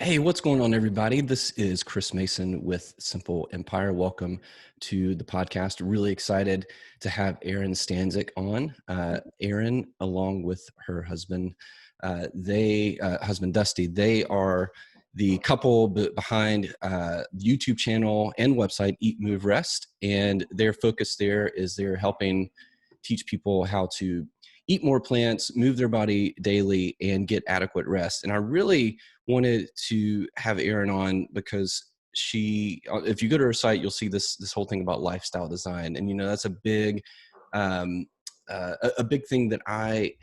Hey, what's going on, everybody? This is Chris Mason with Simple Empire. Welcome to the podcast. Really excited to have Erin Stanzik on. Erin, along with her husband, husband Dusty, they are the couple behind the YouTube channel and website Eat, Move, Rest. And their focus there is they're helping teach people how to eat more plants, move their body daily, and get adequate rest. And I really wanted to have Erin on because if you go to her site, you'll see this whole thing about lifestyle design, and that's a big, um, a big thing that I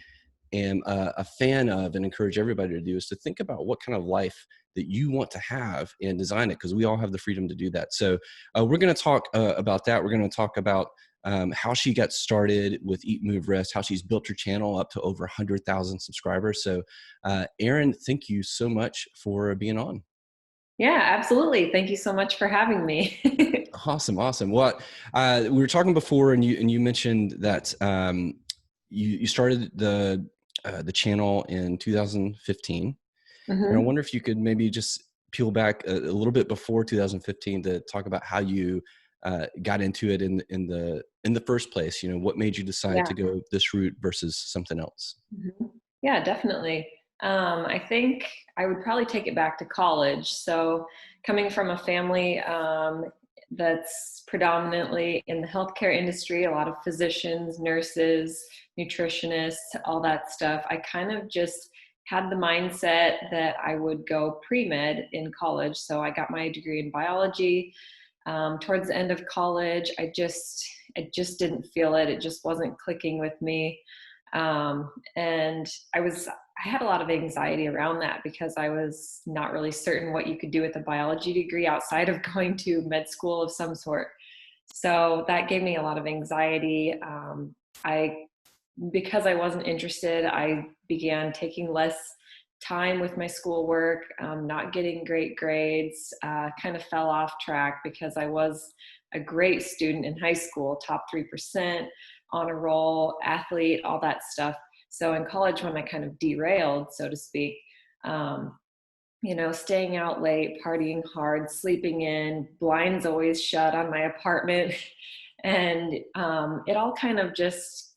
am a fan of and encourage everybody to do is to think about what kind of life that you want to have and design it, because we all have the freedom to do that. So we're going to talk about that. We're going to talk about how she got started with Eat, Move, Rest, how she's built her channel up to over 100,000 subscribers. So Erin, thank you so much for being on. Yeah, absolutely. Thank you so much for having me. Awesome. Well, we were talking before, and you mentioned that you started the channel in 2015, and I hmm wonder if you could maybe just peel back a little bit before 2015 to talk about how you got into it in the first place. What made you decide Yeah. to go this route versus something else? Yeah, definitely. I think I would probably take it back to college. So, coming from a family that's predominantly in the healthcare industry, a lot of physicians, nurses, nutritionists, all that stuff, I kind of just had the mindset that I would go pre-med in college. So, I got my degree in biology. Towards the end of college, I just didn't feel it. It just wasn't clicking with me. And I had a lot of anxiety around that because I was not really certain what you could do with a biology degree outside of going to med school of some sort. So that gave me a lot of anxiety. I Because I wasn't interested, I began taking less time with my schoolwork, not getting great grades, kind of fell off track because I was a great student in high school, top 3%, honor roll, athlete, all that stuff. So in college, when I kind of derailed, so to speak, um, staying out late, partying hard, sleeping in, blinds always shut on my apartment. And it all kind of just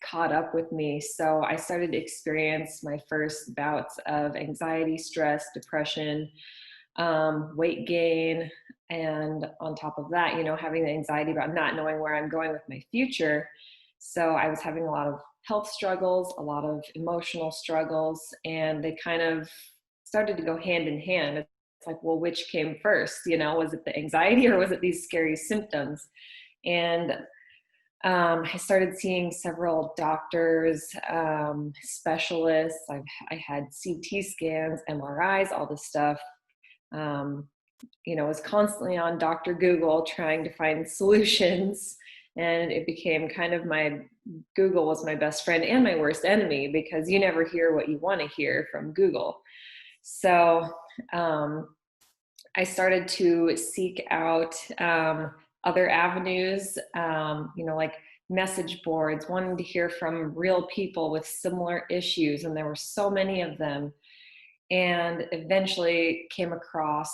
caught up with me. So I started to experience my first bouts of anxiety, stress, depression, weight gain. And on top of that, having the anxiety about not knowing where I'm going with my future. So I was having a lot of health struggles, a lot of emotional struggles, and they kind of started to go hand in hand. It's like, well, which came first? Was it the anxiety or was it these scary symptoms? And I started seeing several doctors, specialists. I had CT scans, MRIs, all this stuff. Um, was constantly on Dr. Google trying to find solutions. And it became kind of Google was my best friend and my worst enemy because you never hear what you want to hear from Google. So um, I started to seek out other avenues, like message boards, wanting to hear from real people with similar issues. And there were so many of them. And eventually came across,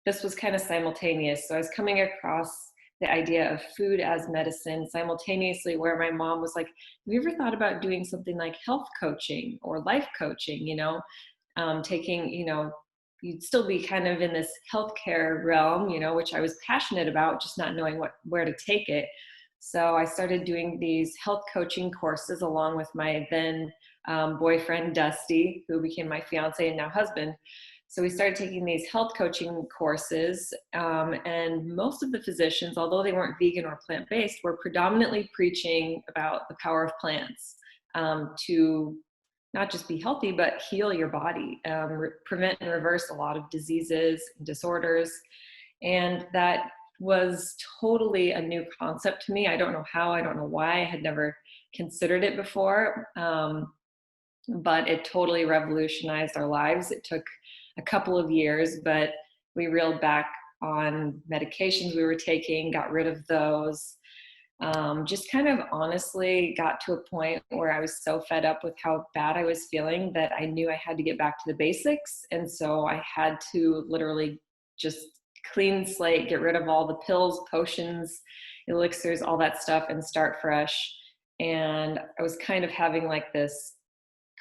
this was kind of simultaneous. So I was coming across the idea of food as medicine simultaneously, where my mom was like, have you ever thought about doing something like health coaching or life coaching, taking, you'd still be kind of in this healthcare realm, which I was passionate about, just not knowing where to take it. So I started doing these health coaching courses along with my then boyfriend, Dusty, who became my fiance and now husband. So we started taking these health coaching courses, and most of the physicians, although they weren't vegan or plant-based, were predominantly preaching about the power of plants to not just be healthy, but heal your body, prevent and reverse a lot of diseases and disorders. And that was totally a new concept to me. I don't know how, I don't know why. I had never considered it before, but it totally revolutionized our lives. It took a couple of years, but we reeled back on medications we were taking, got rid of those, Just kind of honestly got to a point where I was so fed up with how bad I was feeling that I knew I had to get back to the basics. And so I had to literally just clean slate, get rid of all the pills, potions, elixirs, all that stuff, and start fresh. And I was kind of having like this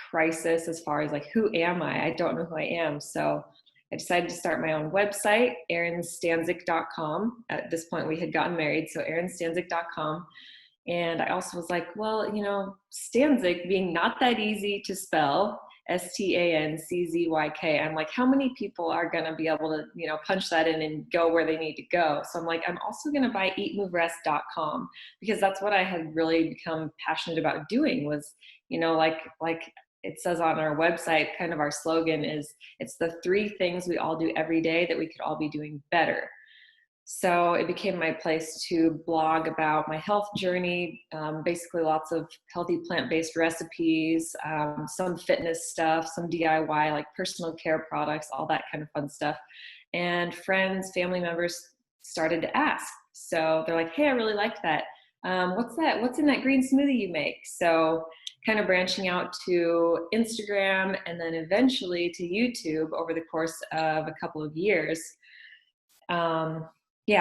crisis as far as like, who am I? I don't know who I am. So I decided to start my own website, erinstanzik.com. At this point, we had gotten married, so erinstanzik.com. And I also was like, well, Stanzik being not that easy to spell, Stanczzyk. I'm like, how many people are going to be able to, punch that in and go where they need to go? So I'm like, I'm also going to buy eatmoverest.com, because that's what I had really become passionate about doing was, like it says on our website, kind of our slogan is, it's the 3 things we all do every day that we could all be doing better. So it became my place to blog about my health journey, basically lots of healthy plant-based recipes, some fitness stuff, some DIY, like personal care products, all that kind of fun stuff. And friends, family members started to ask. So they're like, hey, I really like that. What's that? What's in that green smoothie you make? So kind of branching out to Instagram and then eventually to YouTube over the course of a couple of years.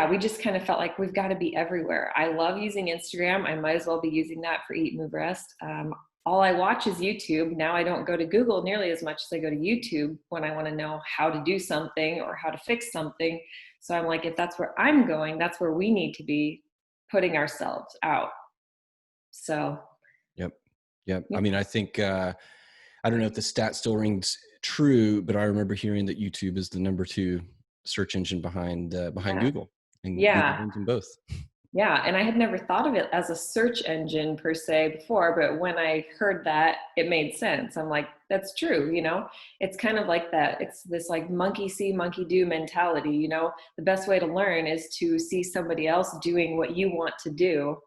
We just kind of felt like we've got to be everywhere. I love using Instagram. I might as well be using that for Eat, Move, Rest. All I watch is YouTube. Now I don't go to Google nearly as much as I go to YouTube when I want to know how to do something or how to fix something. So I'm like, if that's where I'm going, that's where we need to be putting ourselves out. So. Yep. I mean, I think, I don't know if the stat still rings true, but I remember hearing that YouTube is the number 2 search engine behind Google, and Google wins them both. Yeah, and I had never thought of it as a search engine per se before, but when I heard that, it made sense. I'm like, that's true, It's kind of like that. It's this like monkey see, monkey do mentality, The best way to learn is to see somebody else doing what you want to do,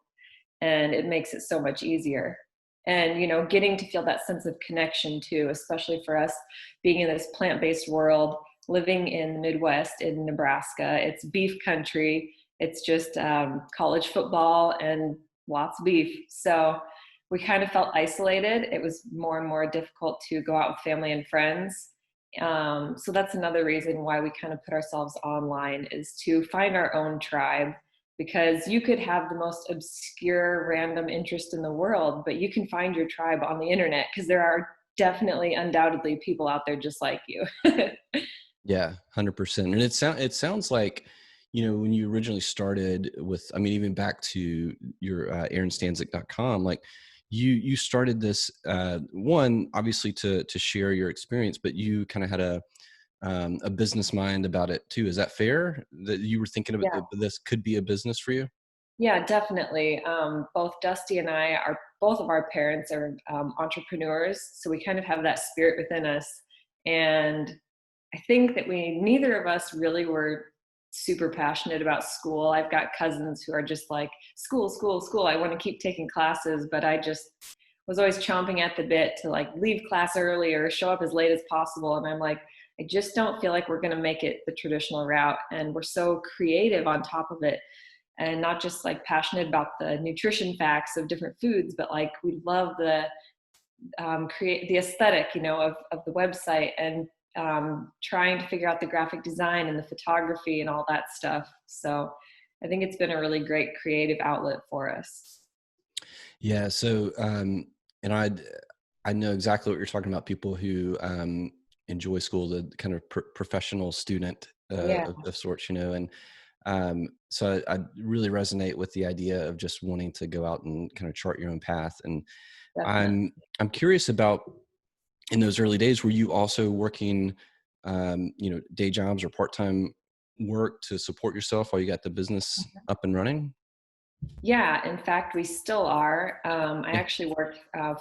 and it makes it so much easier. And, getting to feel that sense of connection too, especially for us being in this plant-based world, living in the Midwest in Nebraska. It's beef country. It's just college football and lots of beef. So we kind of felt isolated. It was more and more difficult to go out with family and friends. So that's another reason why we kind of put ourselves online, is to find our own tribe. Because you could have the most obscure random interest in the world, but you can find your tribe on the internet, because there are definitely, undoubtedly, people out there just like you. Yeah, 100%. And it sounds like, when you originally started with, I mean, even back to your erinstanzik.com, like you started this one, obviously to share your experience, but you kind of had a business mind about it too. Is that fair, that you were thinking about this could be a business for you? Yeah, definitely. Both Dusty and both of our parents are entrepreneurs. So we kind of have that spirit within us. And I think that neither of us really were super passionate about school. I've got cousins who are just like, school, school, school. I want to keep taking classes, but I just was always chomping at the bit to like leave class early or show up as late as possible. And I'm like, I just don't feel like we're going to make it the traditional route. And we're so creative on top of it, and not just like passionate about the nutrition facts of different foods, but like we love the create the aesthetic, of the website, and trying to figure out the graphic design and the photography and all that stuff. So I think it's been a really great creative outlet for us. Yeah. So, and I know exactly what you're talking about. People who enjoy school, the kind of professional student of sorts, and so I really resonate with the idea of just wanting to go out and kind of chart your own path. And Definitely. I'm curious about, in those early days, were you also working, day jobs or part-time work to support yourself while you got the business up and running? Yeah, in fact, we still are. I Yeah. actually work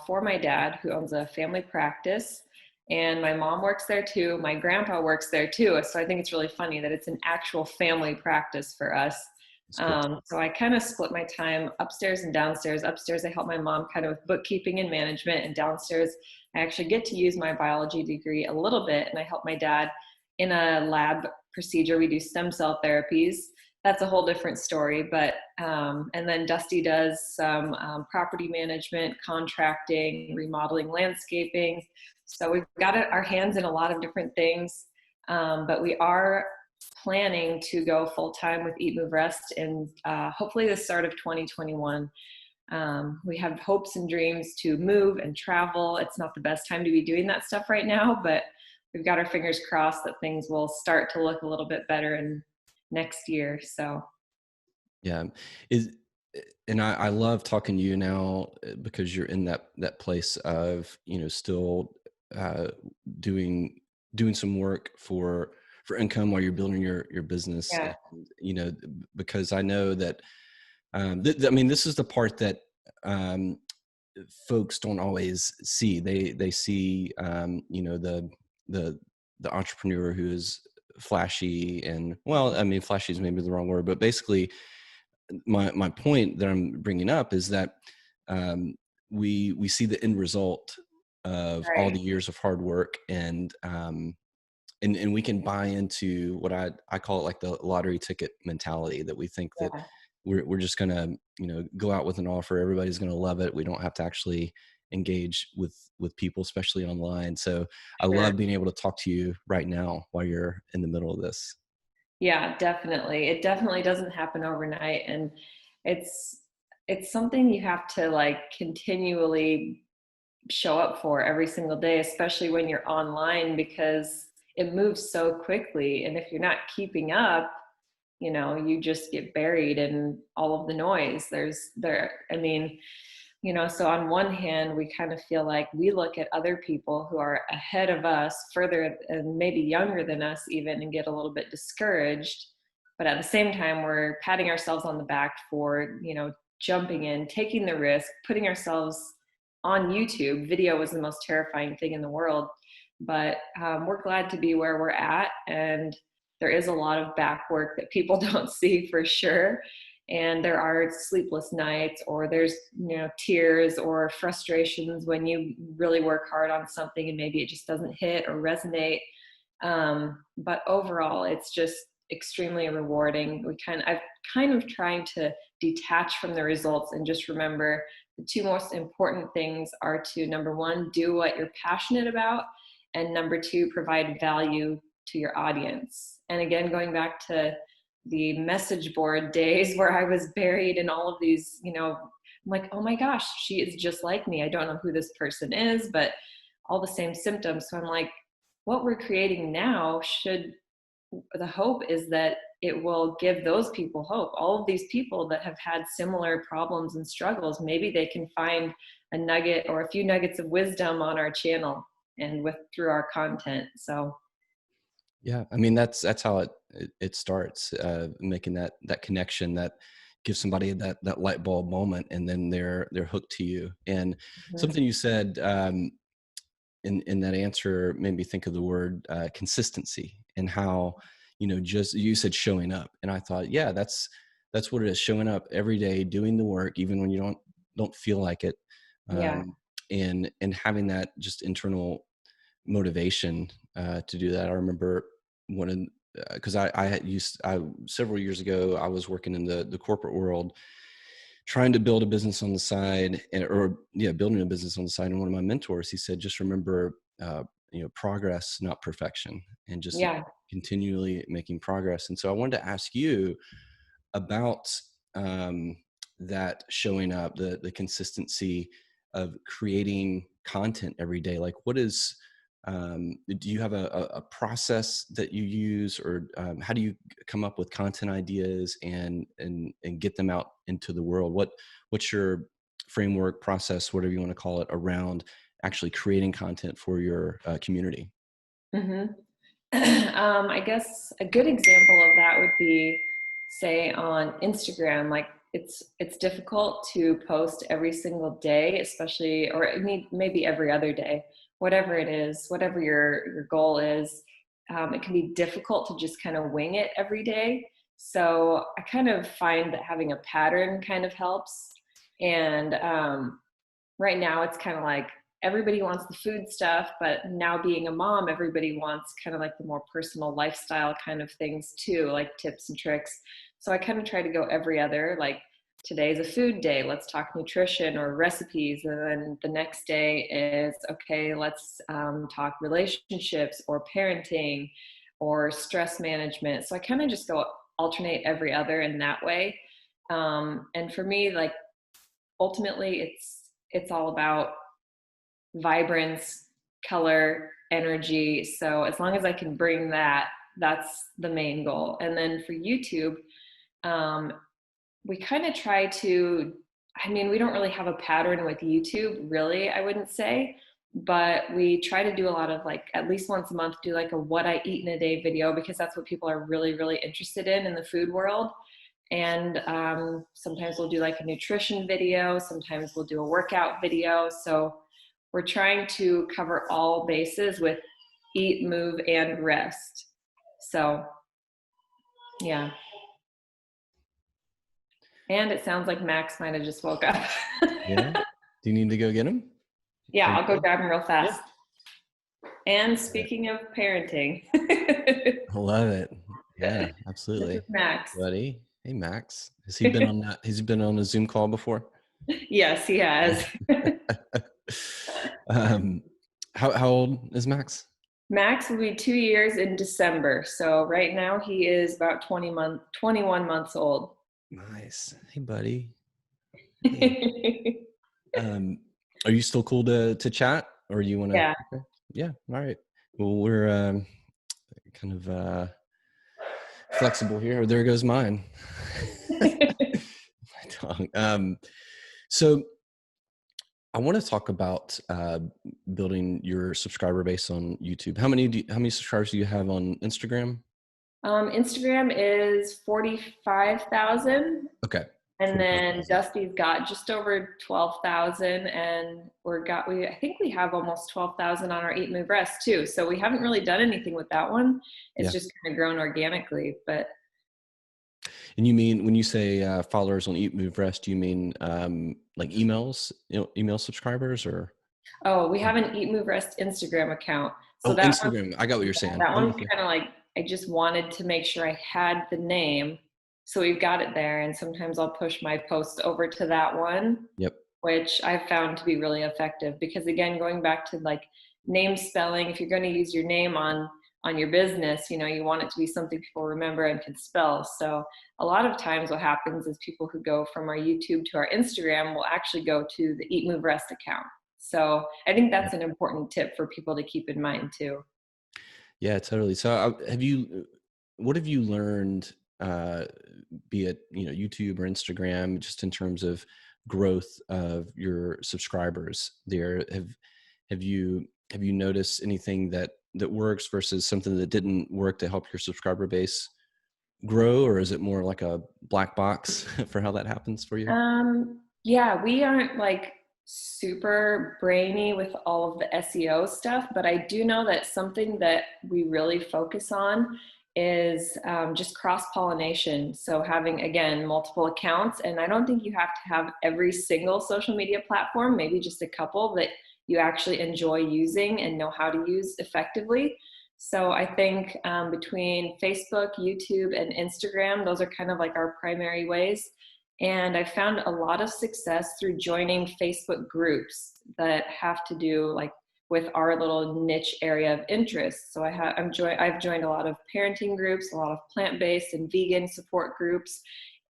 for my dad, who owns a family practice, and my mom works there too. My grandpa works there too. So I think it's really funny that it's an actual family practice for us. That's cool. So I kind of split my time upstairs and downstairs. Upstairs, I help my mom kind of with bookkeeping and management, and downstairs, I actually get to use my biology degree a little bit, and I help my dad in a lab procedure. We do stem cell therapies. that's a whole different story. But and then Dusty does some property management, contracting, remodeling, landscaping. So we've got our hands in a lot of different things. But we are planning to go full time with Eat, Move, Rest in hopefully the start of 2021. We have hopes and dreams to move and travel. It's not the best time to be doing that stuff right now, but we've got our fingers crossed that things will start to look a little bit better in next year. So Yeah. Is and I love talking to you now because you're in that place of, still uh, doing doing some work for income while you're building your business. yeah, And, because I know that I mean, this is the part that um, folks don't always see. They see the the entrepreneur who is flashy, and well, I mean, flashy is maybe the wrong word, but basically my point that I'm bringing up is that um, we see the end result of all right. the years of hard work, and we can buy into what I call it like the lottery ticket mentality, that we think that Yeah, we're just gonna go out with an offer, everybody's gonna love it, we don't have to actually engage with people, especially online. So I sure. love being able to talk to you right now while you're in the middle of this. Yeah, definitely. It definitely doesn't happen overnight. And it's, it's something you have to like continually show up for every single day, especially when you're online, because it moves so quickly. And if you're not keeping up, you just get buried in all of the noise. I mean, so on one hand, we kind of feel like we look at other people who are ahead of us, further and maybe younger than us even, and get a little bit discouraged. But at the same time, we're patting ourselves on the back for, jumping in, taking the risk, putting ourselves on YouTube. Video was the most terrifying thing in the world. But we're glad to be where we're at. And there is a lot of back work that people don't see for sure. And there are sleepless nights, or there's tears or frustrations when you really work hard on something and maybe it just doesn't hit or resonate. But overall, it's just extremely rewarding. I've kind of trying to detach from the results and just remember the two most important things are to, number one, do what you're passionate about, and number two, provide value to your audience. And again, going back to the message board days where I was buried in all of these, I'm like, oh my gosh, she is just like me. I don't know who this person is, but all the same symptoms. So I'm like, what we're creating now the hope is that it will give those people hope. All of these people that have had similar problems and struggles, maybe they can find a nugget or a few nuggets of wisdom on our channel and through our content. So Yeah, I mean, that's how it starts, making that connection that gives somebody that light bulb moment, and then they're hooked to you. And mhm. something you said in that answer made me think of the word consistency, and how just you said showing up, and I thought, yeah, that's what it is, showing up every day, doing the work even when you don't feel like it, Yeah, and having that just internal motivation to do that. I remember one of because I had used I several years ago I was working in the corporate world, trying to build a business on the side, or yeah, building a business on the side. And one of my mentors, he said, just remember, progress, not perfection, and just yeah. continually making progress. And so I wanted to ask you about that showing up, the consistency of creating content every day. Like, what is do you have a process that you use, or how do you come up with content ideas and get them out into the world? What's your framework, process, whatever you want to call it, around actually creating content for your community? hmm I guess a good example of that would be, say, on Instagram. Like it's difficult to post every single day, especially, or maybe every other day, whatever it is, whatever your goal is. It can be difficult to just kind of wing it every day. So I kind of find that having a pattern kind of helps. And right now it's kind of like everybody wants the food stuff, but now being a mom, everybody wants kind of like the more personal lifestyle kind of things too, like tips and tricks. So I kind of try to go every other, like today's a food day, let's talk nutrition or recipes. And then the next day is, okay, let's talk relationships or parenting or stress management. So I kind of just go alternate every other in that way. And for me, like ultimately it's all about vibrance, color, energy. So as long as I can bring that, that's the main goal. And then for YouTube, we kind of try to, I mean, we don't really have a pattern with YouTube, really, I wouldn't say, but we try to do a lot of like at least once a month, do like a what I eat in a day video, because that's what people are really, really interested in the food world. And sometimes we'll do like a nutrition video, sometimes we'll do a workout video. So we're trying to cover all bases with eat, move, and rest. So yeah. And it sounds like Max might have just woke up. Yeah. Do you need to go get him? Yeah, I'll go grab him real fast. Yeah. And speaking of parenting. I love it. Yeah, absolutely. This is Max. Buddy. Hey, Max. Has he been on that? Has he been on a Zoom call before? Yes, he has. How old is Max? Max will be 2 years in December. So right now he is about 21 months old. Nice. Hey, buddy. Hey. Are you still cool to chat, or you want to? Yeah. Okay. Yeah. All right. Well, we're kind of flexible here. There goes mine. My tongue. So I want to talk about building your subscriber base on YouTube. How many subscribers do you have on Instagram? Instagram is 45,000. Okay. And then Dusty's got just over 12,000, and I think we have almost 12,000 on our Eat Move Rest too. So we haven't really done anything with that one. It's just kind of grown organically. But and you mean when you say followers on Eat Move Rest, do you mean like emails, email subscribers, or? Oh, we have an Eat Move Rest Instagram account. So that Instagram. I got what you're saying. That one's kind of like, I just wanted to make sure I had the name. So we've got it there. And sometimes I'll push my posts over to that one. Yep. Which I've found to be really effective, because again, going back to like name spelling, if you're going to use your name on your business, you want it to be something people remember and can spell. So a lot of times what happens is people who go from our YouTube to our Instagram will actually go to the Eat Move Rest account. So I think that's an important tip for people to keep in mind too. Yeah, totally. So what have you learned, be it, YouTube or Instagram, just in terms of growth of your subscribers there? Have you noticed anything that works versus something that didn't work to help your subscriber base grow, or is it more like a black box for how that happens for you? Yeah, we aren't like super brainy with all of the SEO stuff, but I do know that something that we really focus on is just cross-pollination. So having, again, multiple accounts, and I don't think you have to have every single social media platform, maybe just a couple that you actually enjoy using and know how to use effectively. So I think between Facebook, YouTube, and Instagram, those are kind of like our primary ways. And I found a lot of success through joining Facebook groups that have to do like with our little niche area of interest. So I've joined a lot of parenting groups, a lot of plant-based and vegan support groups,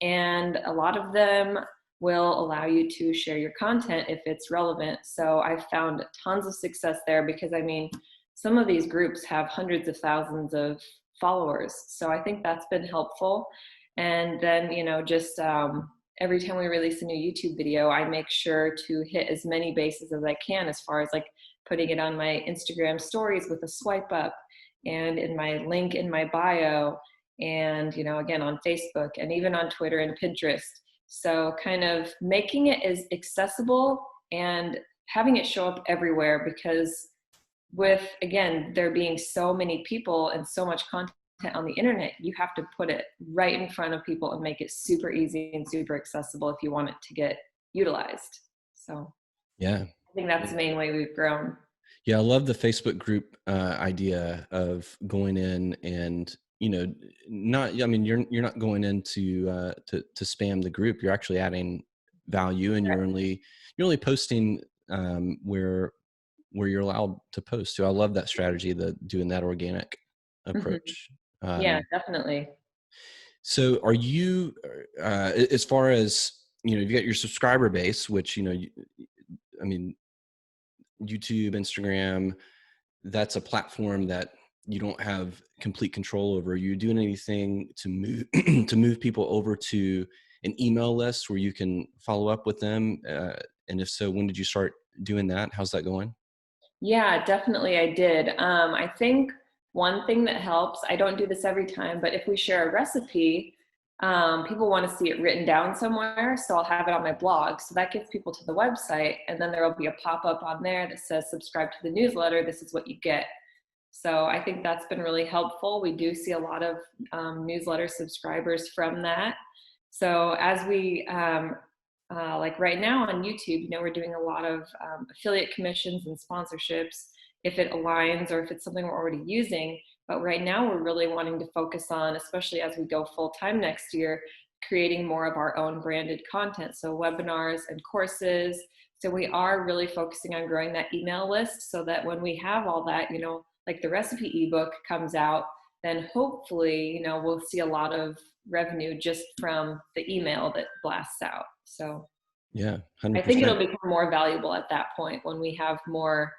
and a lot of them will allow you to share your content if it's relevant. So I've found tons of success there, because I mean, some of these groups have hundreds of thousands of followers. So I think that's been helpful. And then, just every time we release a new YouTube video, I make sure to hit as many bases as I can, as far as like putting it on my Instagram stories with a swipe up, and in my link in my bio, and, again, on Facebook, and even on Twitter and Pinterest. So kind of making it as accessible and having it show up everywhere, because with, again, there being so many people and so much content on the internet, you have to put it right in front of people and make it super easy and super accessible if you want it to get utilized. So yeah, I think that's the main way we've grown. Yeah, I love the Facebook group idea of going in and, not. I mean, you're not going in to spam the group. You're actually adding value, and you're only posting where you're allowed to post. So I love that strategy, the doing that organic Mhm. approach. Yeah, Um, definitely. so are you, as far as, you've got your subscriber base, which, I mean, YouTube, Instagram, that's a platform that you don't have complete control over. Are you doing anything to move to move people over to an email list where you can follow up with them? And if so, when did you start doing that? How's that going? Yeah, definitely I did. I think one thing that helps, I don't do this every time, but if we share a recipe, people want to see it written down somewhere. So I'll have it on my blog. So that gets people to the website. And then there will be a pop-up on there that says, subscribe to the newsletter. This is what you get. So I think that's been really helpful. We do see a lot of newsletter subscribers from that. So as we like right now on YouTube, we're doing a lot of affiliate commissions and sponsorships if it aligns or if it's something we're already using. But right now we're really wanting to focus on, especially as we go full time next year, creating more of our own branded content. So webinars and courses. So we are really focusing on growing that email list so that when we have all that, like the recipe ebook comes out, then hopefully, we'll see a lot of revenue just from the email that blasts out. So Yeah, I think 100%. it'll become more valuable at that point when we have more,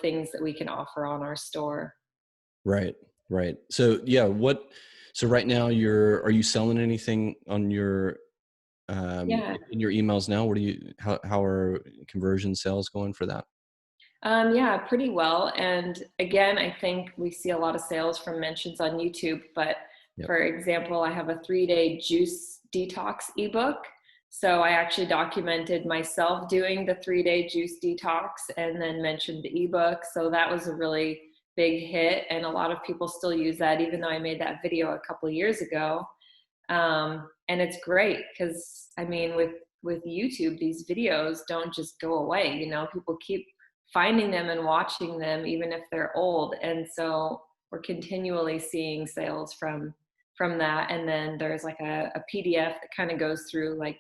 things that we can offer on our store. Right, right. So yeah, so right now are you selling anything on your, Yeah. in your emails now? How are conversion sales going for that? Yeah, pretty well. And again, I think we see a lot of sales from mentions on YouTube. But Yep. for example, I have a 3-day juice detox ebook. So I actually documented myself doing the 3-day juice detox and then mentioned the ebook. So that was a really big hit. And a lot of people still use that, even though I made that video a couple of years ago. And it's great because I mean, with YouTube, these videos don't just go away. People keep finding them and watching them, even if they're old. And so we're continually seeing sales from that. And then there's like a PDF that kind of goes through like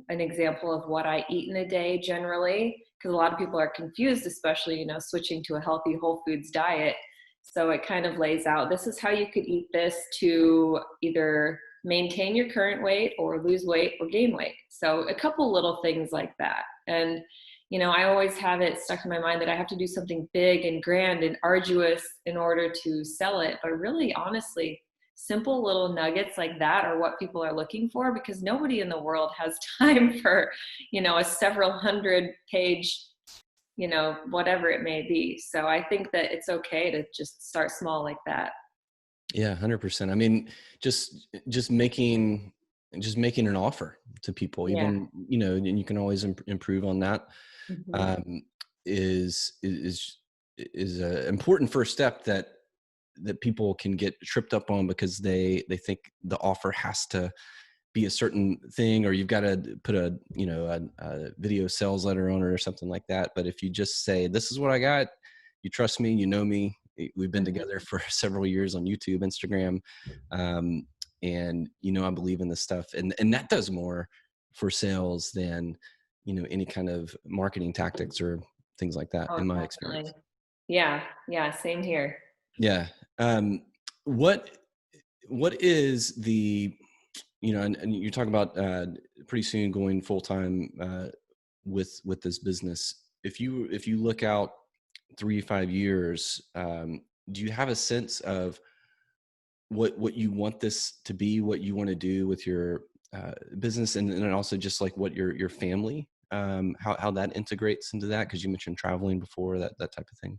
an example of what I eat in a day generally, because a lot of people are confused, especially switching to a healthy whole foods diet. So it kind of lays out, this is how you could eat this to either maintain your current weight or lose weight or gain weight. So a couple little things like that. And I always have it stuck in my mind that I have to do something big and grand and arduous in order to sell it. But really, honestly, simple little nuggets like that are what people are looking for, because nobody in the world has time for, a several hundred page, whatever it may be. So I think that it's okay to just start small like that. Yeah, 100%. I mean, just making an offer to people, Yeah. even, and you can always improve on that. Mhm. Um, is a important first step that people can get tripped up on, because they think the offer has to be a certain thing, or you've got to put a video sales letter on it or something like that. But if you just say, this is what I got, you trust me, you know me, we've been Mhm. together for several years on YouTube, Instagram, um, and I believe in this stuff, and that does more for sales than any kind of marketing tactics or things like that, Oh, in my definitely. experience. Yeah. Yeah. Same here. Yeah. um, what what is the, and you talk about pretty soon going full time with this business. If you look out 3 to 5 years, do you have a sense of what you want this to be, what you want to do with your business, and then also just like what your family, how that integrates into that? Because you mentioned traveling before, that type of thing.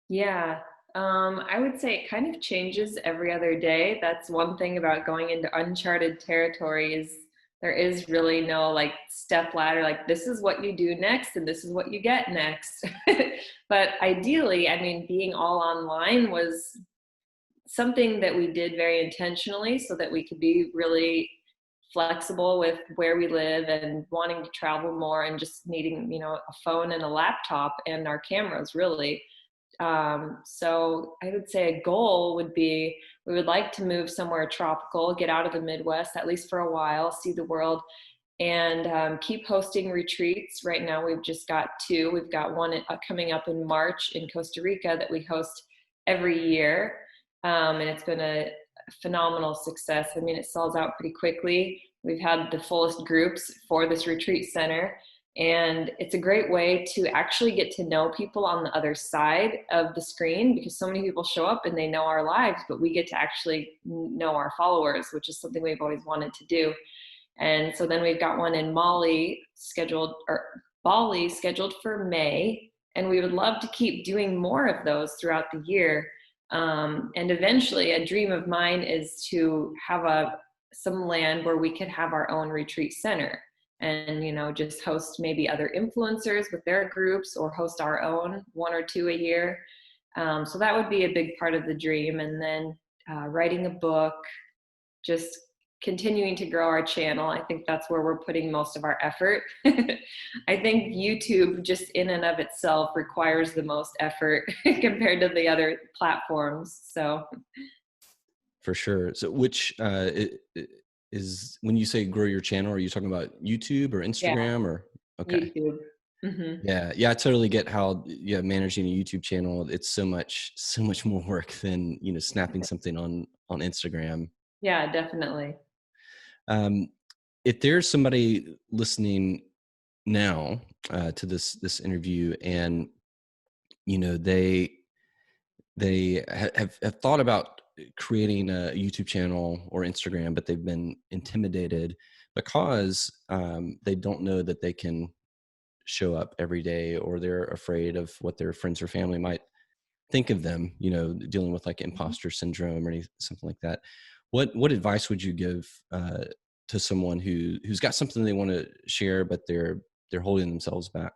Yeah. I would say it kind of changes every other day. That's one thing about going into uncharted territory is there is really no like step ladder, like this is what you do next and this is what you get next. But ideally, I mean, being all online was something that we did very intentionally so that we could be really flexible with where we live and wanting to travel more and just needing, a phone and a laptop and our cameras really. So I would say a goal would be, we would like to move somewhere tropical, get out of the Midwest, at least for a while, see the world, and keep hosting retreats. Right now, we've just got two. We've got one coming up in March in Costa Rica that we host every year. And it's been a phenomenal success. I mean, it sells out pretty quickly. We've had the fullest groups for this retreat center. And it's a great way to actually get to know people on the other side of the screen, because so many people show up and they know our lives, but we get to actually know our followers, which is something we've always wanted to do. And so then we've got one in Bali scheduled for May. And we would love to keep doing more of those throughout the year. And eventually a dream of mine is to have some land where we could have our own retreat center and, just host maybe other influencers with their groups, or host our own one or two a year. So that would be a big part of the dream. And then writing a book, just continuing to grow our channel. I think that's where we're putting most of our effort. I think YouTube just in and of itself requires the most effort compared to the other platforms. So For sure. So which is, when you say grow your channel, are you talking about YouTube or yeah, Instagram or? Okay. YouTube. Hmm. Yeah. Yeah. I totally get how, managing a YouTube channel, it's so much more work than, snapping something on Instagram. Yeah, definitely. Um, if there's somebody listening now to this interview, and they have thought about creating a YouTube channel or Instagram, but they've been intimidated because they don't know that they can show up every day, or they're afraid of what their friends or family might think of them, dealing with like Mhm. imposter syndrome or something like that. What advice would you give to someone who's got something they want to share, but they're holding themselves back?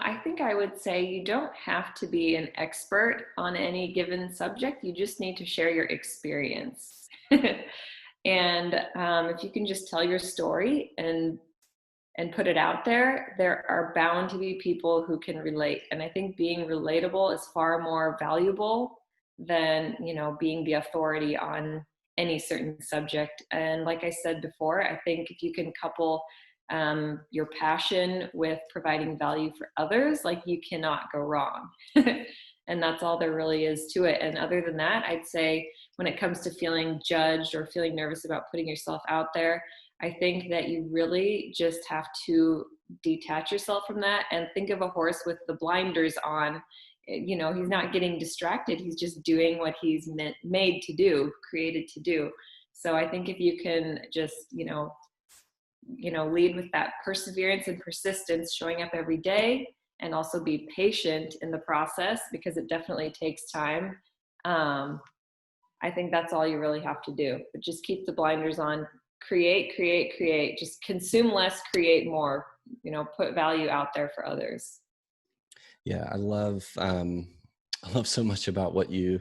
I think I would say you don't have to be an expert on any given subject. You just need to share your experience. And if you can just tell your story and put it out there, there are bound to be people who can relate. And I think being relatable is far more valuable than, being the authority on any certain subject. And like I said before, I think if you can couple your passion with providing value for others, like, you cannot go wrong. And that's all there really is to it. And other than that, I'd say when it comes to feeling judged or feeling nervous about putting yourself out there, I think that you really just have to detach yourself from that and think of a horse with the blinders on. He's not getting distracted. He's just doing what he's made to do, created to do. So I think if you can just, lead with that perseverance and persistence, showing up every day, and also be patient in the process, because it definitely takes time. I think that's all you really have to do. But just keep the blinders on, create, create, create. Just consume less, create more, put value out there for others. Yeah, I love so much about what you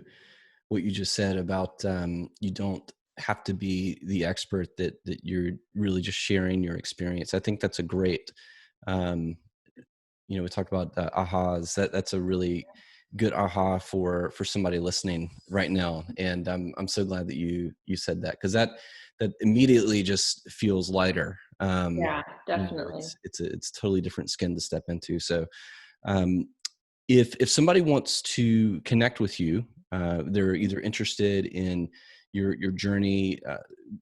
just said about you don't have to be the expert, that you're really just sharing your experience. I think that's a great um, we talked about ahas. That's a really good aha for somebody listening right now, and I'm so glad that you said that, because that immediately just feels lighter. Yeah, definitely. It's totally different skin to step into. So um, if somebody wants to connect with you, they're either interested in your journey,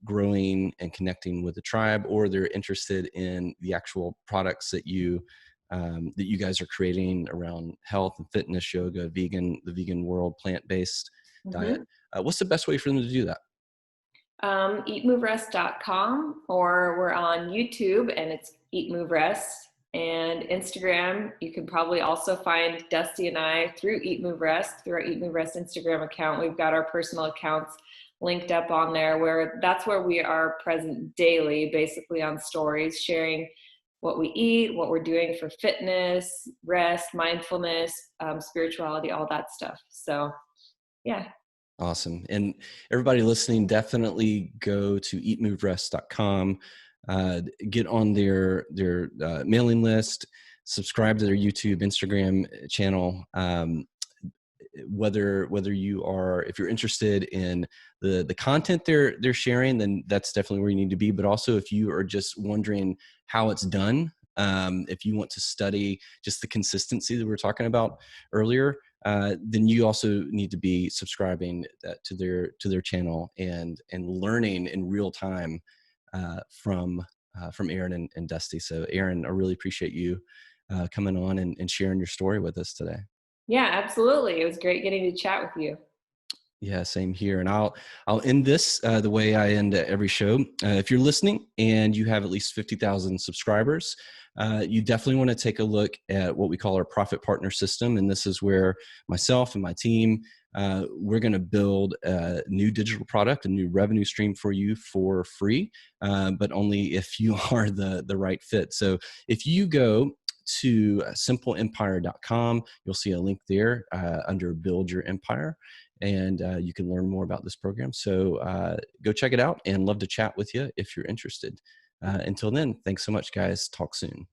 growing and connecting with the tribe, or they're interested in the actual products that you guys are creating around health and fitness, yoga, the vegan world, plant-based diet. Mm-hmm. What's the best way for them to do that? Eatmoverest.com, or we're on YouTube and it's Eat Move Rest, and Instagram. You can probably also find Dusty and I through Eat Move Rest, through our Eat Move Rest Instagram account. We've got our personal accounts linked up on there, where that's where we are present daily, basically on stories, sharing what we eat, what we're doing for fitness, rest, mindfulness, spirituality, all that stuff. So yeah. Awesome. And everybody listening, definitely go to eatmoverest.com, get on their mailing list, subscribe to their YouTube, Instagram channel. Whether you are, if you're interested in the content they're sharing, then that's definitely where you need to be. But also, if you are just wondering how it's done, if you want to study just the consistency that we were talking about earlier, then you also need to be subscribing to their channel and learning in real time from Erin and Dusty. So Erin, I really appreciate you coming on and sharing your story with us today. Yeah, absolutely. It was great getting to chat with you. Yeah, same here. And I'll end this the way I end every show. If you're listening and you have at least 50,000 subscribers, you definitely want to take a look at what we call our profit partner system. And this is where myself and my team, we're going to build a new digital product, a new revenue stream for you for free, but only if you are the right fit. So if you go to simpleempire.com, you'll see a link there under Build Your Empire. And you can learn more about this program. So go check it out, and love to chat with you if you're interested. Until then, thanks so much, guys. Talk soon.